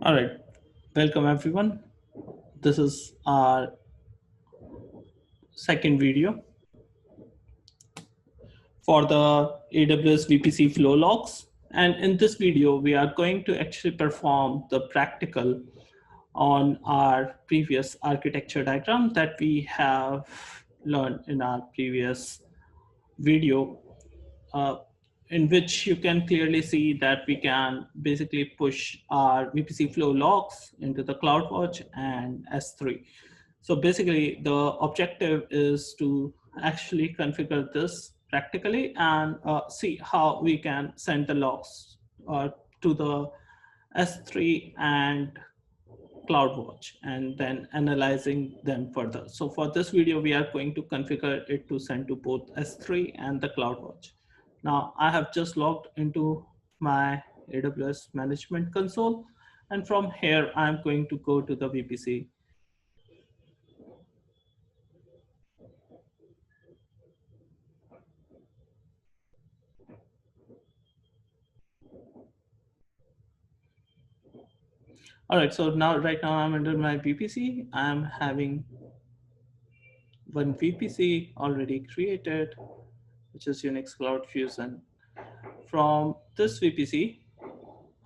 All right, welcome everyone. This is our second video for the AWS VPC FlowLogs. And in this video, we are going to actually perform the practical on our previous architecture diagram that we have learned in our previous video, uh, in which you can clearly see that we can basically push our VPC flow logs into the CloudWatch and S3. So basically the objective is to actually configure this practically and see how we can send the logs to the S3 and CloudWatch and then analyzing them further. So for this video, we are going to configure it to send to both S3 and the CloudWatch. Now I have just logged into my AWS management console. And from here, I'm going to go to the VPC. All right, so right now I'm under my VPC. I'm having one VPC already created, which is Unix Cloud Fusion. From this VPC,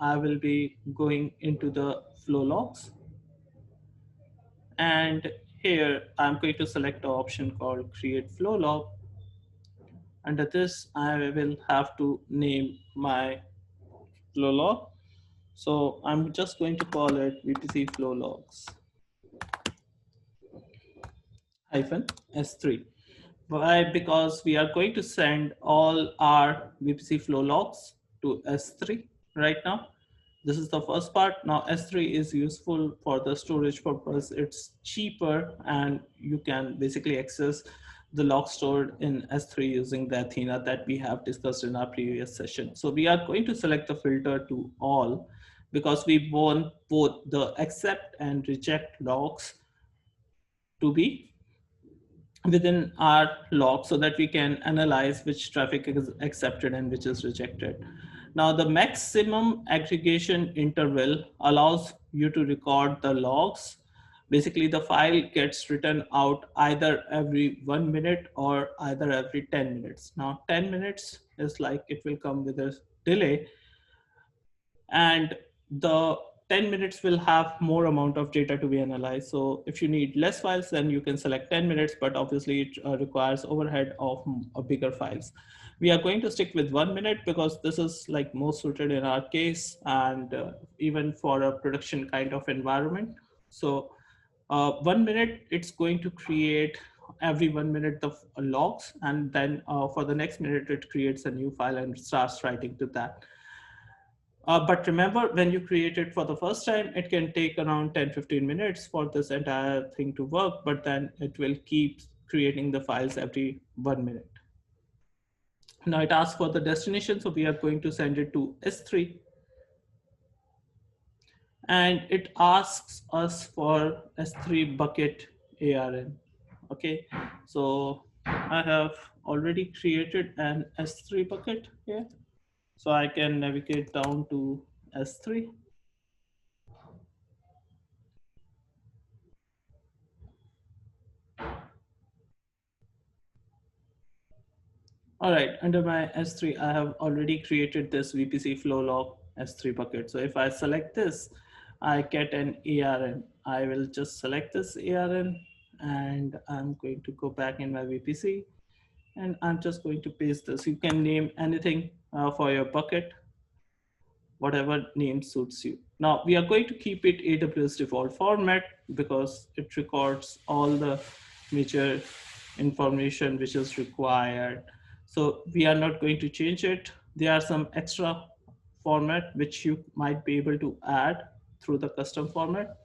I will be going into the flow logs. And here I'm going to select the option called create flow log. Under this, I will have to name my flow log. So I'm just going to call it VPC flow logs hyphen S3. Why? Because we are going to send all our VPC flow logs to S3 right now. This is the first part. Now S3 is useful for the storage purpose. It's cheaper and you can basically access the log stored in S3 using the Athena that we have discussed in our previous session. So we are going to select the filter to all because we want both the accept and reject logs to be within our log so that we can analyze which traffic is accepted and which is rejected. Now the maximum aggregation interval allows you to record the logs. Basically the file gets written out either every 1 minute or either every 10 minutes. Now 10 minutes is like it will come with a delay, and the 10 minutes will have more amount of data to be analyzed. So if you need less files, then you can select 10 minutes, but obviously it requires overhead of bigger files. We are going to stick with 1 minute because this is like most suited in our case and even for a production kind of environment. So 1 minute, it's going to create every 1 minute the logs, and then for the next minute, it creates a new file and starts writing to that. But remember, when you create it for the first time, it can take around 10-15 minutes for this entire thing to work, but then it will keep creating the files every 1 minute. Now it asks for the destination, so we are going to send it to S3. And it asks us for S3 bucket ARN. Okay, so I have already created an S3 bucket here. So I can navigate down to S3. All right, under my S3, I have already created this VPC FlowLog S3 bucket. So if I select this, I get an ARN. I will just select this ARN and I'm going to go back in my VPC and I'm just going to paste this. You can name anything for your bucket, whatever name suits you. Now we are going to keep it AWS default format because it records all the major information which is required. So we are not going to change it. There are some extra format which you might be able to add through the custom format.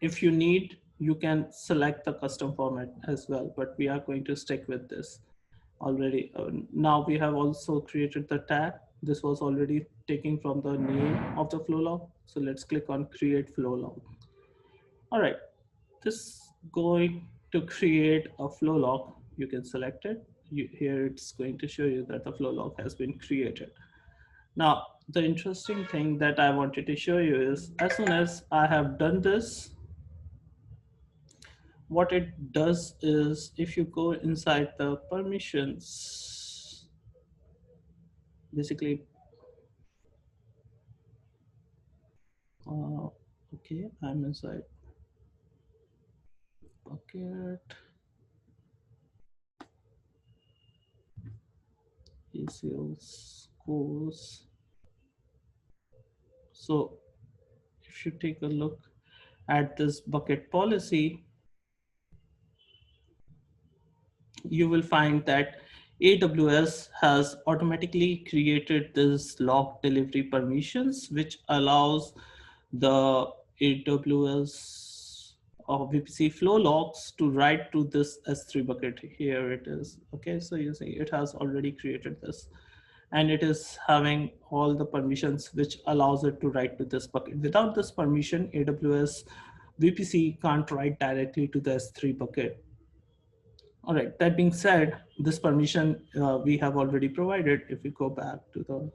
If you need, you can select the custom format as well, but we are going to stick with this already. Now we have also created the tag. This was already taken from the name of the flow log. So let's click on create flow log. All right, this going to create a flow log. You can select it. Here it's going to show you that the flow log has been created. Now, the interesting thing that I wanted to show you is as soon as I have done this, what it does is if you go inside the permissions, basically, okay, I'm inside bucket, ACLs, schools. So if you take a look at this bucket policy, you will find that AWS has automatically created this log delivery permissions, which allows the AWS or VPC flow logs to write to this S3 bucket. Here it is. Okay, so you see it has already created this, and it is having all the permissions which allows it to write to this bucket. Without this permission, AWS VPC can't write directly to the S3 bucket. All right, that being said, this permission we have already provided. If we go back to the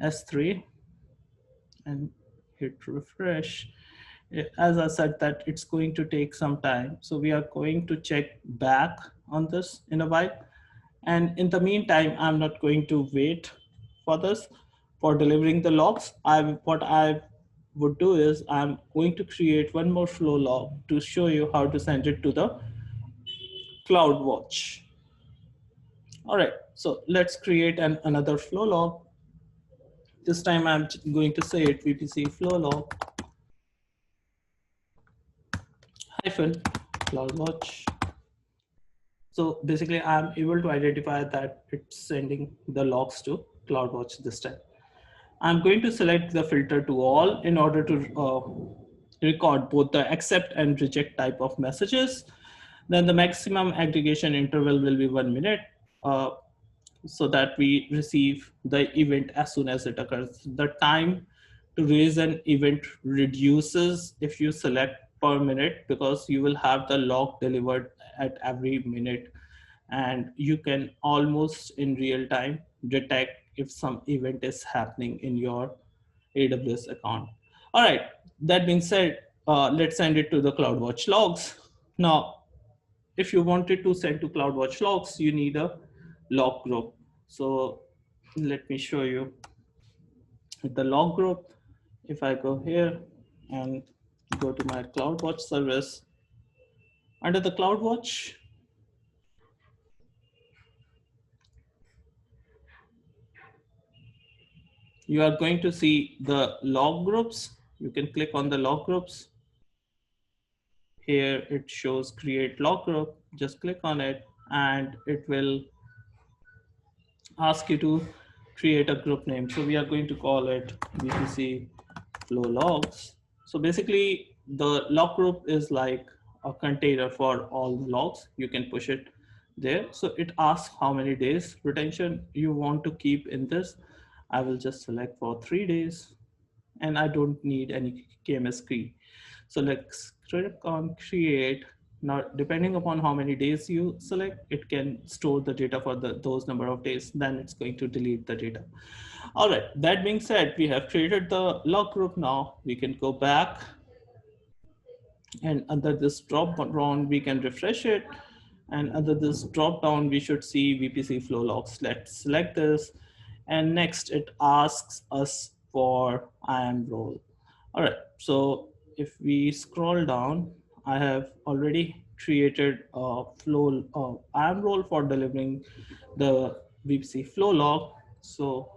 S3 and hit refresh, as I said that it's going to take some time. So we are going to check back on this in a while. And in the meantime, I'm not going to wait for this, for delivering the logs. What I would do is I'm going to create one more flow log to show you how to send it to the CloudWatch. All right, so let's create another flow log. This time I'm going to say it VPCFlowLog hyphen CloudWatch. So basically I'm able to identify that it's sending the logs to CloudWatch this time. I'm going to select the filter to all in order to record both the accept and reject type of messages. Then the maximum aggregation interval will be 1 minute. So that we receive the event as soon as it occurs. The time to raise an event reduces if you select per minute, because you will have the log delivered at every minute, and you can almost in real time detect if some event is happening in your AWS account. All right, that being said, let's send it to the CloudWatch logs. Now, if you wanted to send to CloudWatch logs, you need a log group. So let me show you the log group. If I go here and go to my CloudWatch service, under the CloudWatch, you are going to see the log groups. You can click on the log groups. Here it shows create log group. Just click on it and it will ask you to create a group name. So we are going to call it VPCFlowLogs. So basically the log group is like a container for all the logs. You can push it there. So it asks how many days retention you want to keep in this. I will just select for 3 days, and I don't need any KMS key. So let's click on create. Now, depending upon how many days you select, it can store the data for those number of days. Then it's going to delete the data. All right, that being said, we have created the log group. Now we can go back, and under this drop down, we can refresh it. And under this drop down, we should see VPCFlowLogs. Let's select this. And next it asks us for IAM role. All right, so if we scroll down, I have already created a IAM role for delivering the VPCFlowLog. So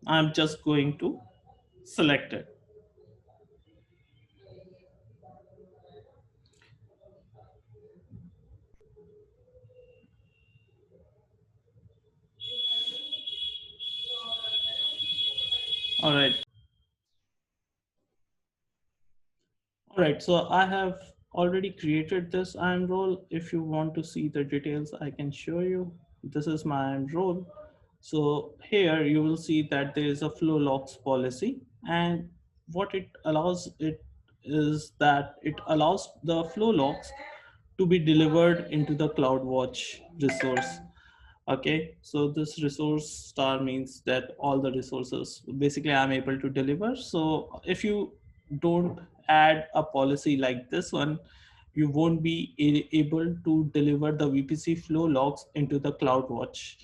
I'm just going to select it. All right. All right, so I have already created this IAM role. If you want to see the details, I can show you. This is my IAM role. So here you will see that there is a flow logs policy, and what it allows it is that it allows the flow logs to be delivered into the CloudWatch resource. Okay, so this resource star means that all the resources basically I'm able to deliver. So if you don't add a policy like this one, you won't be able to deliver the VPC flow logs into the CloudWatch.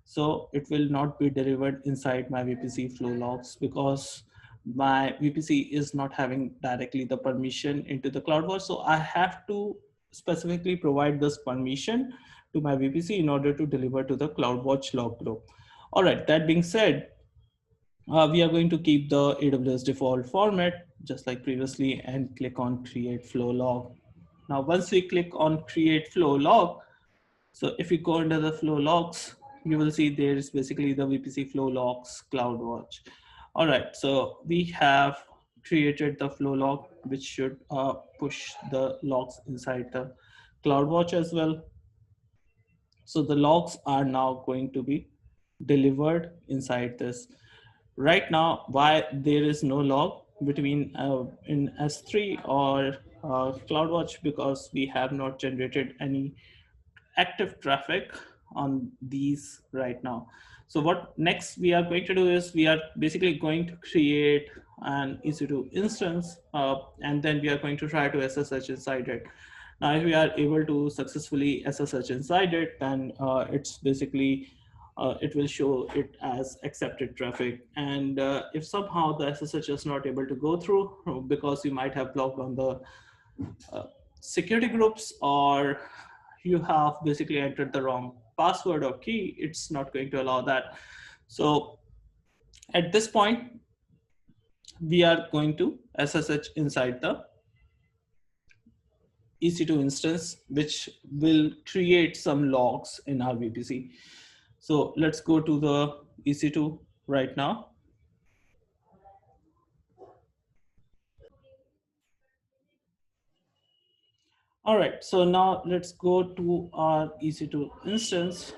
So it will not be delivered inside my VPC flow logs because my VPC is not having directly the permission into the CloudWatch. So I have to specifically provide this permission to my VPC in order to deliver to the CloudWatch log group. All right, that being said, we are going to keep the AWS default format just like previously and click on create flow log. Now, once we click on create flow log, so if you go under the flow logs, you will see there is basically the VPC flow logs CloudWatch. All right, so we have created the flow log, which should push the logs inside the CloudWatch as well. So the logs are now going to be delivered inside this. Right now, why there is no log between in S3 or CloudWatch, because we have not generated any active traffic on these right now. So what next we are going to do is we are basically going to create an EC2 instance and then we are going to try to SSH inside it. Now, if we are able to successfully SSH inside it, then it's basically it will show it as accepted traffic. And if somehow the SSH is not able to go through because you might have blocked on the security groups or you have basically entered the wrong password or key, it's not going to allow that. So at this point, we are going to SSH inside the EC2 instance, which will create some logs in our VPC. So let's go to the EC2 right now. All right, so now let's go to our EC2 instance.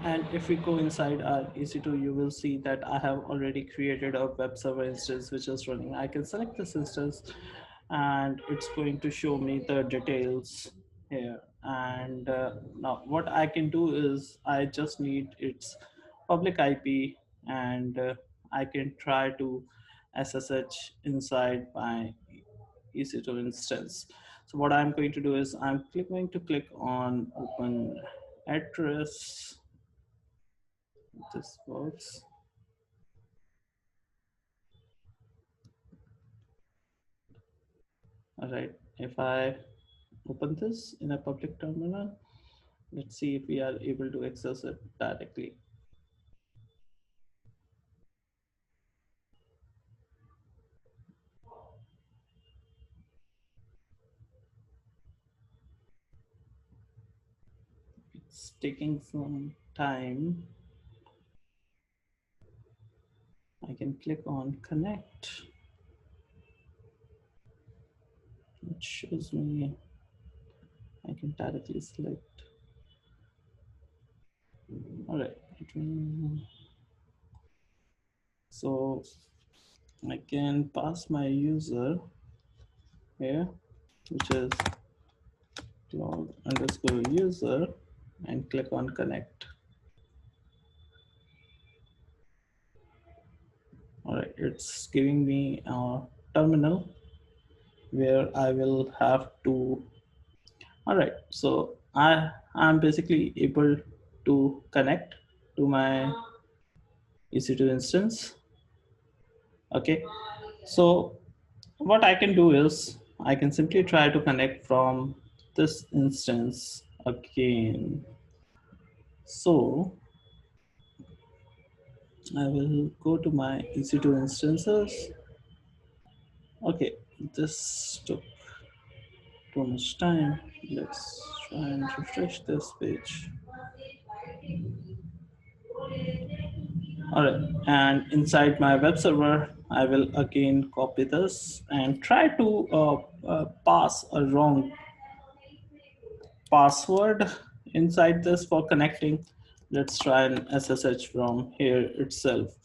And if we go inside our EC2, you will see that I have already created a web server instance which is running. I can select this instance and it's going to show me the details here. And now what I can do is I just need its public IP and I can try to SSH inside my EC2 instance. So what I'm going to do is I'm going to click on open address. This works. All right, if I open this in a public terminal, let's see if we are able to access it directly. It's taking some time. I can click on connect. It shows me I can directly select. All right. So I can pass my user here, which is cloud_user, and click on connect. All right, it's giving me a terminal where I will have to. All right, so I'm basically able to connect to my EC2 instance. Okay, so what I can do is I can simply try to connect from this instance again. So I will go to my EC2 instances. Okay, this took too much time. Let's try and refresh this page. All right, and inside my web server, I will again copy this and try to pass a wrong password inside this for connecting. Let's try and SSH from here itself.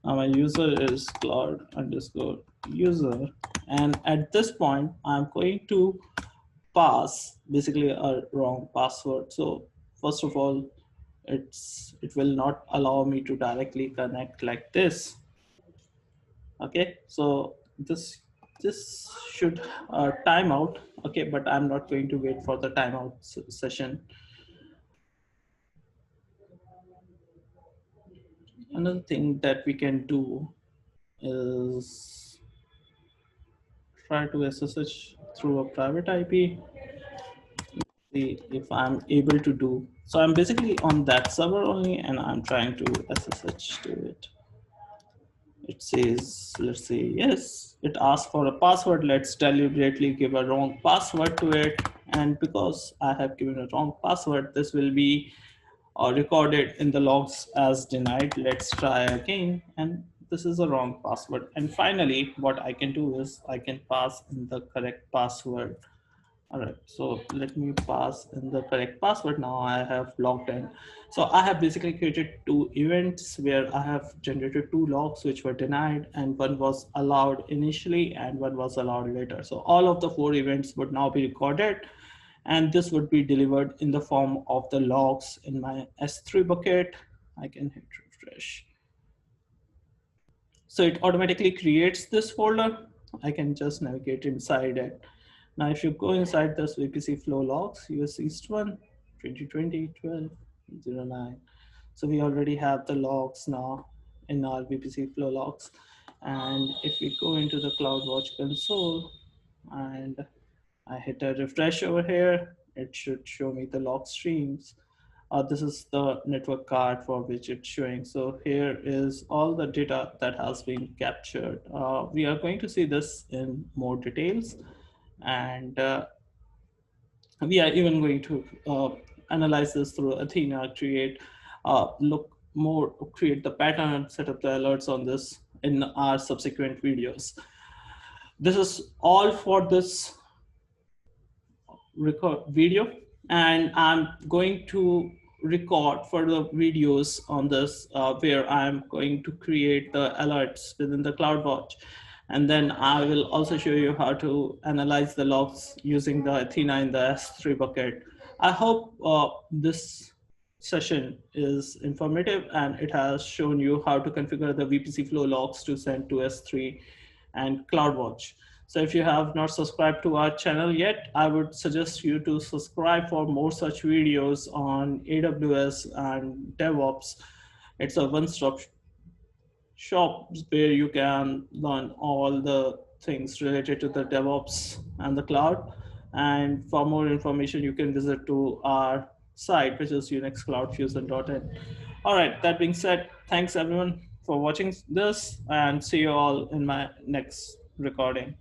Now my user is cloud_user. And at this point, I'm going to pass basically a wrong password. So first of all, it will not allow me to directly connect like this. Okay, so this should time out. Okay, but I'm not going to wait for the timeout session. Another thing that we can do is try to SSH through a private IP. See if I'm able to do. So I'm basically on that server only, and I'm trying to SSH to it. It says, let's say yes. It asks for a password. Let's deliberately give a wrong password to it. And because I have given a wrong password, this will be recorded in the logs as denied. Let's try again. And this is a wrong password. And finally, what I can do is I can pass in the correct password. All right, so let me pass in the correct password. Now I have logged in. So I have basically created two events where I have generated two logs which were denied, and one was allowed initially and one was allowed later. So all of the four events would now be recorded, and this would be delivered in the form of the logs in my S3 bucket. I can hit refresh. So it automatically creates this folder. I can just navigate inside it. Now, if you go inside this VPCFlowLogs, US East 1, 2020, 12, 09. So we already have the logs now in our VPCFlowLogs. And if we go into the CloudWatch console and I hit a refresh over here, it should show me the log streams. This is the network card for which it's showing. So here is all the data that has been captured. We are going to see this in more details, and we are even going to analyze this through Athena, create the pattern, set up the alerts on this in our subsequent videos. This is all for this record video, and I'm going to record further videos on this where I'm going to create the alerts within the CloudWatch, and then I will also show you how to analyze the logs using the Athena in the S3 bucket. I hope this session is informative and it has shown you how to configure the VPC flow logs to send to S3 and CloudWatch. So if you have not subscribed to our channel yet, I would suggest you to subscribe for more such videos on AWS and DevOps. It's a one-stop shop where you can learn all the things related to the DevOps and the cloud. And for more information, you can visit to our site, which is unixcloudfusion.in. All right, that being said, thanks everyone for watching this, and see you all in my next recording.